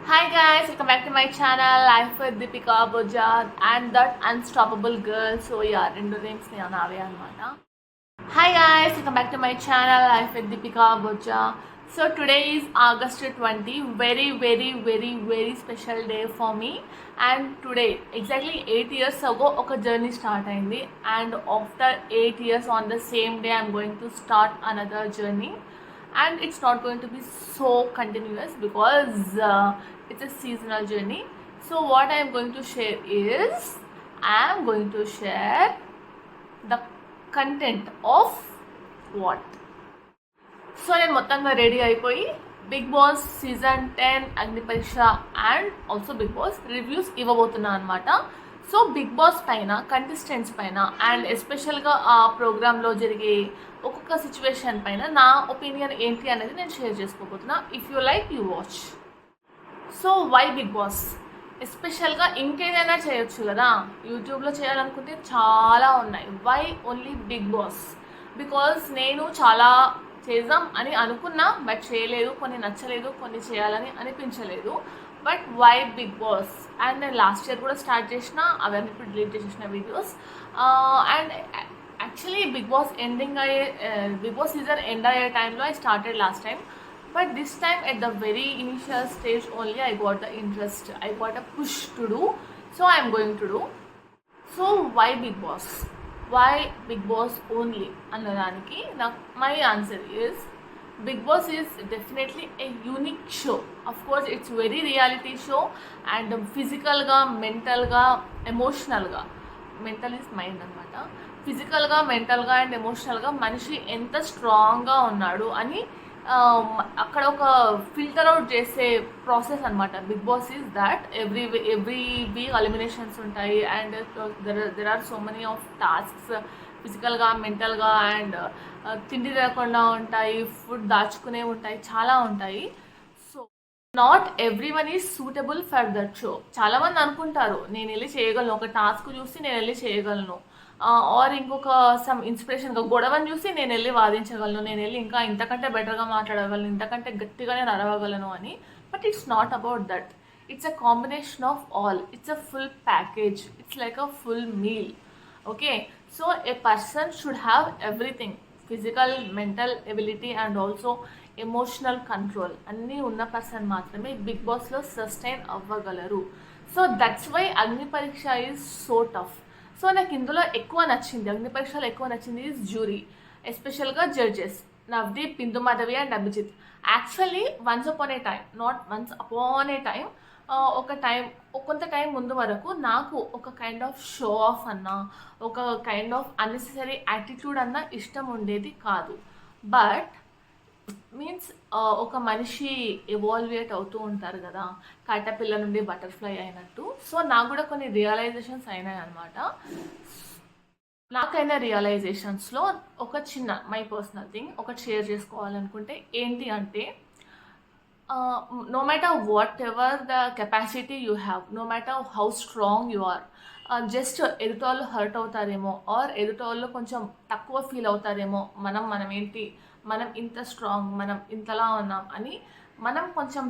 Hi guys, welcome back to my channel Life with Deepika Bujat and that unstoppable girl. So yeah, రెండు names నేను నావే అన్నమాట. Hi guys, welcome back to my channel Life with Deepika Bujat. So today is August 20, very special day for me. And today, exactly 8 years ago, oka journey start అయింది. And after 8 years on the same day, I'm going to start another journey. And it's not going to be so continuous because it's a seasonal journey. So what I am going to share is I am going to share the content of what. So నేను మొత్తంగా ready అయిపోయి big Boss season 10 అగ్ని పరీక్ష and also Bigg Boss reviews ఇవ్వబోతున్నాను అనమాట. So Bigg Boss పైన contestants పైన and ఎస్పెషల్గా ఆ ప్రోగ్రాంలో జరిగే ఒక్కొక్క సిచ్యువేషన్ పైన నా ఒపీనియన్ ఏంటి అనేది నేను షేర్ చేసుకోబోతున్నా. If you like you watch. So why big Boss? ఎస్పెషల్గా ఇంకేదైనా చేయొచ్చు కదా, యూట్యూబ్లో చేయాలనుకుంటే చాలా ఉన్నాయి. Why only Bigg Boss? Because నేను చాలా చేద్దాం అని అనుకున్నా బట్ చేయలేదు, కొన్ని నచ్చలేదు, కొన్ని చేయాలని అనిపించలేదు. But why big Boss? And నేను లాస్ట్ ఇయర్ కూడా స్టార్ట్ చేసిన, అవన్నీ ఇప్పుడు డిలీట్ చేసేసిన videos. And actually Bigg Boss Bigg Boss season end అయ్యే టైంలో I started last time. But this time at the very initial stage only I got the interest, I got a push to do, so I am going to do. So why Big Boss? Why Big Boss only? Annadaniki my answer is Big Boss is definitely a unique show. Of course it's very reality show and physical ga, mental ga, emotional ga, mental is mind anamata, physical ga, mental ga and emotional ga manishi enta strong ga unnadu ani అక్కడ ఒక filter out చేసే process అనమాట. Bigg Boss is that every week eliminations ఉంటాయి and there are so many of tasks, ఫిజికల్గా, మెంటల్గా and తిండి లేకుండా ఉంటాయి, ఫుడ్ దాచుకునే ఉంటాయి, చాలా ఉంటాయి. So not every one is suitable for that show. చాలామంది అనుకుంటారు నేను వెళ్ళి చేయగలను, ఒక టాస్క్ చూసి నేను వెళ్ళి చేయగలను, ఆర్ ఇంకొక సమ్ ఇన్స్పిరేషన్గా గొడవని చూసి నేను వెళ్ళి వాదించగలను, నేను వెళ్ళి ఇంకా ఇంతకంటే బెటర్గా మాట్లాడగలను, ఇంతకంటే గట్టిగానే నడవగలను అని. But it's not about that. It's a combination of all. It's a full package. It's like a full meal. Okay, so A person should have everything, physical, mental ability and also emotional control అన్నీ ఉన్న person మాత్రమే big బాస్లో sustain అవ్వగలరు. So that's why అగ్ని పరీక్ష is so tough. So నాకు ఇందులో ఎక్కువ నచ్చింది, అగ్ని పరీక్షలో ఎక్కువ నచ్చింది ఈజ్ జ్యూరీ, ఎస్పెషల్గా judges Navdeep, Bindu Madhavi and Abhijeet. Actually once upon a time, not once upon a time, కొంత టైం ముందు వరకు నాకు ఒక కైండ్ ఆఫ్ షో ఆఫ్ అన్నా, ఒక కైండ్ ఆఫ్ అన్నెసెసరీ యాటిట్యూడ్ అన్నా ఇష్టం ఉండేది కాదు. బట్ మీన్స్ ఒక మనిషి ఎవాల్యుయేట్ అవుతూ ఉంటారు కదా, కాటపిల్ల నుండి బటర్ఫ్లై అయినట్టు. సో నాకు కూడా కొన్ని రియలైజేషన్స్ అయినాయి అనమాట. నాకైనా రియలైజేషన్స్లో ఒక చిన్న మై పర్సనల్ థింగ్ ఒకటి షేర్ చేసుకోవాలనుకుంటే ఏంటి అంటే, no matter whatever the capacity you have, no matter how strong you are, just ఎదుటోళ్ళు హర్ట్ అవుతారేమో ఆర్ ఎదుటోళ్ళు కొంచెం తక్కువ ఫీల్ అవుతారేమో, మనం ఏంటి, మనం ఇంత స్ట్రాంగ్, మనం ఇంతలా ఉన్నాం అని మనం కొంచెం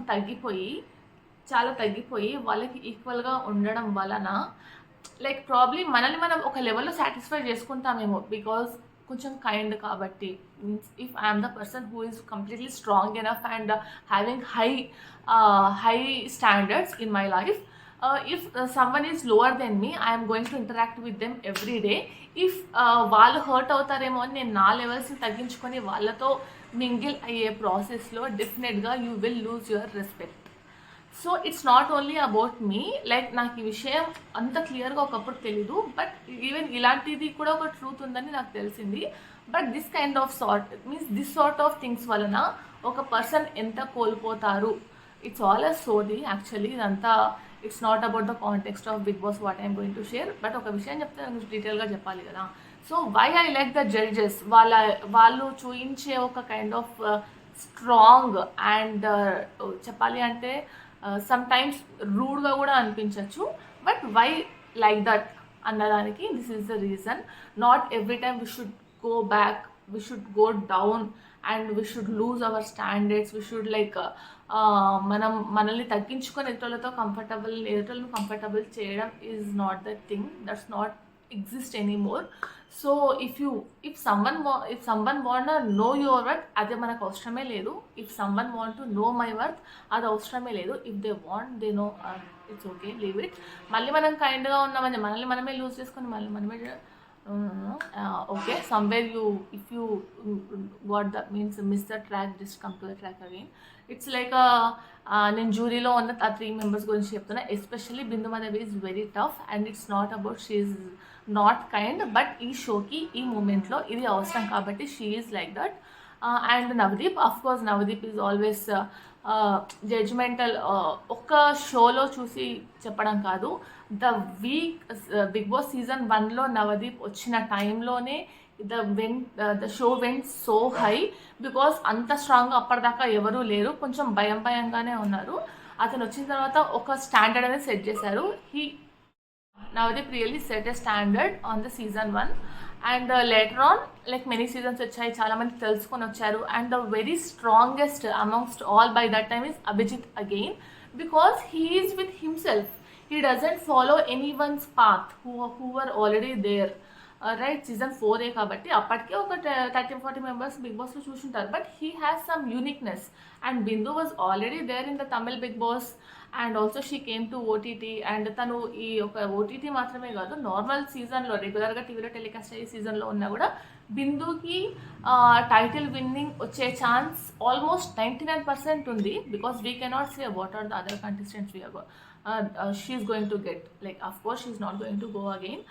చాలా తగ్గిపోయి వాళ్ళకి ఈక్వల్గా ఉండడం వలన లైక్ ప్రాబ్లీ మనల్ని మనం ఒక లెవెల్లో సాటిస్ఫై చేసుకుంటామేమో, బికాజ్ కొంచెం కైండ్ కాబట్టి. Means if I'm the person who is completely strong enough and having high standards in my life, if someone is lower than me, I am going to interact with them every day. If వాళ్ళు hurt అవుతారేమో అని నేను నా లెవెల్స్ని తగ్గించుకొని వాళ్ళతో mingle అయ్యే ప్రాసెస్లో డెఫినెట్గా you will lose your respect. So it's not only about me, like నాకు ఈ విషయం అంత క్లియర్గా ఒకప్పుడు తెలీదు, బట్ ఈవెన్ ఇలాంటిది కూడా ఒక ట్రూత్ ఉందని నాకు తెలిసింది. But this kind of this sort of things వలన ఒక పర్సన్ ఎంత కోల్పోతారు, ఇట్స్ ఆల్ అ సోది యాక్చువల్లీ. ఇదంతా it's not about the context of Bigg Boss what I'm going to share. But ఒక విషయం చెప్తే నాకు డీటెయిల్గా చెప్పాలి కదా. So why I like the judges, వాళ్ళు చూయించే ఒక కైండ్ ఆఫ్ స్ట్రాంగ్ అండ్ చెప్పాలి అంటే సమ్ టైమ్స్ రూడ్గా కూడా అనిపించవచ్చు. బట్ వై లైక్ దట్ అన్నదానికి this is the reason. Not every time we should go back, we should go down and we should lose our standards, we should like మనల్ని తగ్గించుకొని ఎదుటోళ్ళను comfortable చేయడం is not the thing, that's not exist anymore. So if someone want know your worth, అదే మనకు అవసరమే లేదు. If someone want to know my worth, అది అవసరమే లేదు. If they want they know, it's okay, leave it. మళ్ళీ మనం కైండ్గా ఉన్నామని మనల్ని మనమే లూజ్ చేసుకొని మళ్ళీ మనమే okay, somewhere if you got that means miss the track, just come to the track again. It's like నేను జ్యూరీలో ఉన్న 3 మెంబర్స్ గురించి చెప్తున్నా. Especially Bindu Madhavi is very tough and it's not about she is not kind, but ఈ షోకి ఈ మూమెంట్లో ఇది అవసరం కాబట్టి she is like that. And Navdeep, of course Navdeep is always judgemental. ఒక్క షోలో చూసి చెప్పడం కాదు, బిగ్ బాస్ సీజన్ 1లో నవదీప్ వచ్చిన టైంలోనే the show went so high, because అంత స్ట్రాంగ్గా అప్పటిదాకా ఎవరూ లేరు, కొంచెం భయంగానే ఉన్నారు. అతను వచ్చిన తర్వాత ఒక స్టాండర్డ్ అనేది సెట్ చేశారు. Navdeep really set a standard on the season 1, and later on like many seasons వచ్చాయి, చాలా మంది తెలుసుకొని వచ్చారు. and the very strongest amongst all by that time is Abhijit again, because he is with himself, he doesn't follow anyone's path who were already there. Right, season 4 కాబట్టి అప్పటికే ఒక 30-40 members Bigg బాస్లో చూసుంటారు, but he has some uniqueness. And Bindu was already there in the Tamil Bigg Boss, and also she came to OTT. And తను ఈ ఒక OTT మాత్రమే కాదు, నార్మల్ సీజన్లో రెగ్యులర్గా టీవీలో టెలికాస్ట్ అయ్యే సీజన్లో ఉన్నా కూడా బిందుకి టైటిల్ విన్నింగ్ వచ్చే ఛాన్స్ ఆల్మోస్ట్ 99% ఉంది, because we cannot say what are the other contestants she is going to get. Like of course she is not going to go again,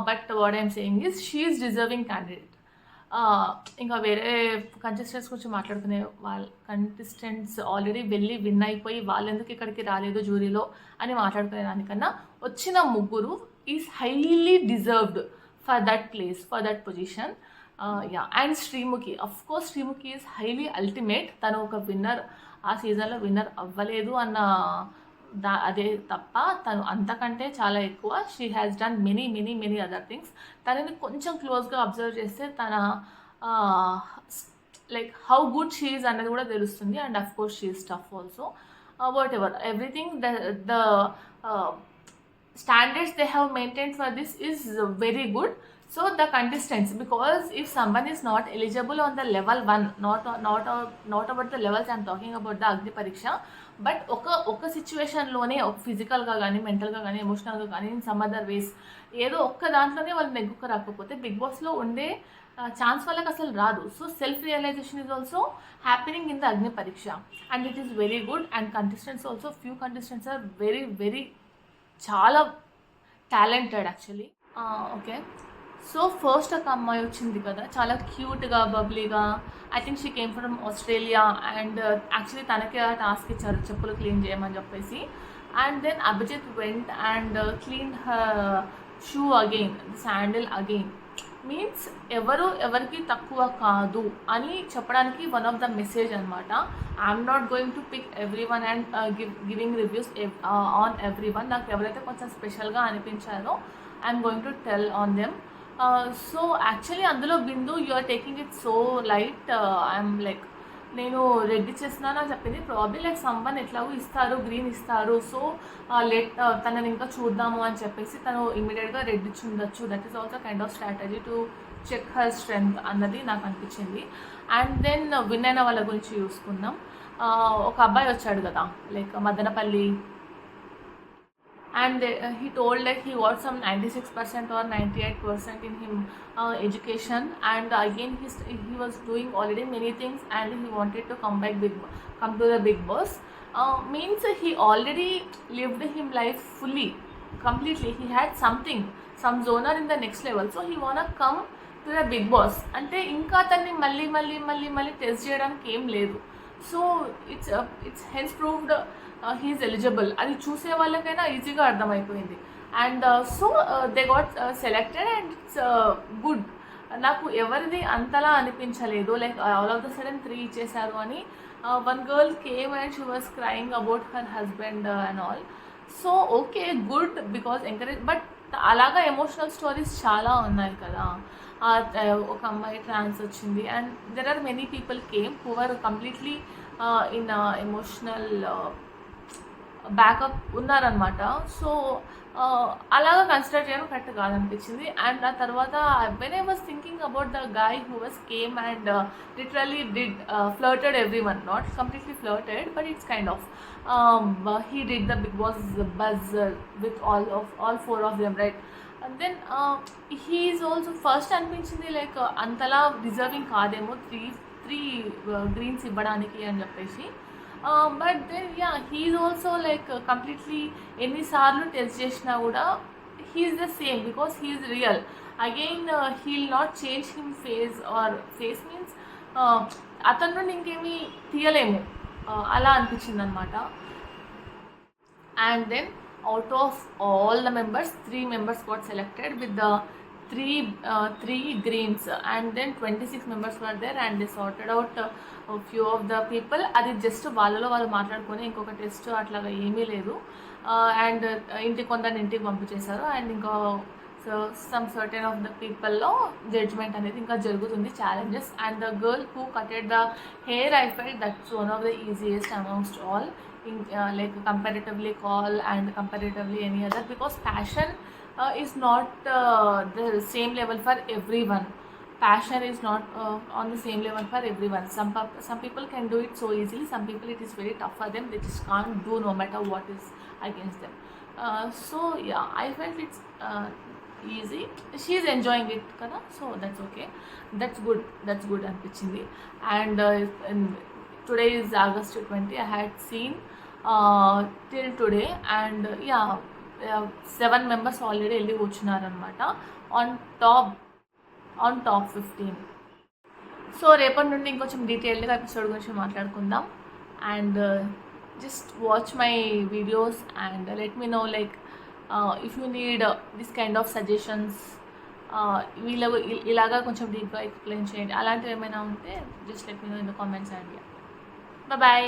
but what I'm saying is she is deserving candidate. ఇంకా వేరే contestants గురించి మాట్లాడుకునే contestants already వెళ్ళి win అయిపోయి వాళ్ళు ఎందుకు ఇక్కడికి రాలేదు జ్యూరీలో అని మాట్లాడుకునే దానికన్నా వచ్చిన ముగ్గురు is highly deserved for that place, for that position. Yeah, and Sreemukhi, of course Sreemukhi is highly ultimate. తను ఒక విన్నర్, ఆ సీజన్లో విన్నర్ అవ్వలేదు అన్న అదే తప్ప తను అంతకంటే చాలా ఎక్కువ. She has done many other things. తనని కొంచెం క్లోజ్గా అబ్జర్వ్ చేస్తే తన like how good she is అన్నది కూడా తెలుస్తుంది. And of course she is tough also. What ever everything the standards they have maintained for this is very good. So the contestants, because if someone is not eligible on the level 1, not about the levels I'm talking about, the Agni Pariksha, but ఒక సిచ్యువేషన్లోనే ఫిజికల్గా కానీ మెంటల్గా కానీ ఎమోషనల్గా కానీ in some other ways ఏదో ఒక్క దాంట్లోనే వాళ్ళు నెగ్గుకు రాకపోతే బిగ్ బాస్లో ఉండే ఛాన్స్ వాళ్ళకి అసలు రాదు. So self realisation is also happening in the Agni పరీక్ష, and it is very good. And contestants also, few contestants are very చాలా talented actually. Okay, so first ఒక అమ్మాయి వచ్చింది కదా, చాలా క్యూట్గా బబ్లీగా. I think she came from Australia, and actually తనకే ఆ టాస్క్ ఇచ్చారు చెప్పులు క్లీన్ చేయమని చెప్పేసి. And then Abhijeet went and clean her shoe again, sandal again. Means ఎవరికి తక్కువ కాదు అని చెప్పడానికి వన్ ఆఫ్ ద మెసేజ్ అనమాట. I'm not going to pick every one and giving reviews on every one. నాకు ఎవరైతే కొంచెం స్పెషల్గా అనిపించారో I'm going to tell on them. So actually అందులో Bindu you are taking it so light. I'm like నేను red ఇచ్చేస్తున్నాను అని చెప్పింది. ప్రాబ్లీ లైక్ సమ్వన్ ఎట్లాగో ఇస్తారు, గ్రీన్ ఇస్తారు, సో తనని ఇంకా చూద్దాము అని చెప్పేసి తను ఇమీడియట్గా రెడ్ ఇచ్చి ఉండొచ్చు. That is also kind of strategy to check her strength అన్నది నాకు అనిపించింది. అండ్ దెన్ విన్ అయిన వాళ్ళ గురించి చూసుకుందాం. ఒక అబ్బాయి వచ్చాడు కదా, like Madanapalle, and he told like he got some 96% or 98% in him education, and again he was doing already many things and he wanted to come to the big boss. Means he already lived him life fully, completely. He had some zoner in the next level, so he wanna come to the big boss. అంటే ఇంకా తన్ని మళ్ళీ test చేయడానికి ఏం లేదు. So it's hence proved he is eligible. అది చూసే వాళ్ళకైనా ఈజీగా అర్థమైపోయింది. And so they got selected and it's good. నాకు ఎవరిది అంతలా అనిపించలేదు, like all of the sudden 3 ఇచ్చేసారు అని. One girl came and she was crying about her husband and all. So okay, good, because encourage. But అలాగా emotional stories చాలా ఉన్నాయి కదా. ఒక అమ్మాయి ట్రాన్స్ వచ్చింది. And there are many people came who are completely in emotional backup ఉన్నారనమాట. So అలాగా consider చేయడం కరెక్ట్ కాదనిపించింది. అండ్ ఆ తర్వాత when I was thinking about the guy who was came and literally did flirted every one, not completely flirted but it's kind of he did the Big Boss buzz with all four of them, right? And then he is also first అనిపించింది like అంతలా deserving కాదేమో three greens ఇవ్వడానికి అని చెప్పేసి. But then ya he is also like completely ఎన్నిసార్లు test చేసినా కూడా he is the same because he is real. Again he will not change him face or face means అతని నుండి ఇంకేమీ తీయలేము అలా అనిపించింది అనమాట. And then out of all the members 3 members got selected with the three greens, and then 26 members were there and they sorted out a few of the people. అది just వాళ్ళలో వాళ్ళు మాట్లాడుకొని ఇంకొక టెస్ట్ అట్లాగా ఏమీ లేదు. అండ్ కొందరిని ఇంటికి పంపించేశారు. అండ్ ఇంకా so some certain of the పీపుల్లో జడ్జ్మెంట్ అనేది ఇంకా జరుగుతుంది, challenges. And the girl who cutted the hair I felt that's one of the easiest amongst all, like comparatively call and comparatively any other, because passion is not the same level for everyone. Passion is not on the same level for everyone. Some people can do it so easily, some people it is very tough for them, they just can't do no matter what is against them. So yeah, I felt it's easy, she is enjoying it kada, so that's okay, that's good అనిపించింది. And today is August 20. I had seen till today, and yeah 7 members already వెళ్ళి కూర్చున్నారనమాట on top 15. So రేపటి నుండి ఇంకొంచెం డీటెయిల్డ్గా episode గురించి మాట్లాడుకుందాం. And just watch my videos and let me know like if you need this kind of suggestions, ఇలాగా కొంచెం డీప్గా ఎక్స్ప్లెయిన్ చేయండి, అలాంటివి ఏమైనా ఉంటే just let me know in the comments. And by.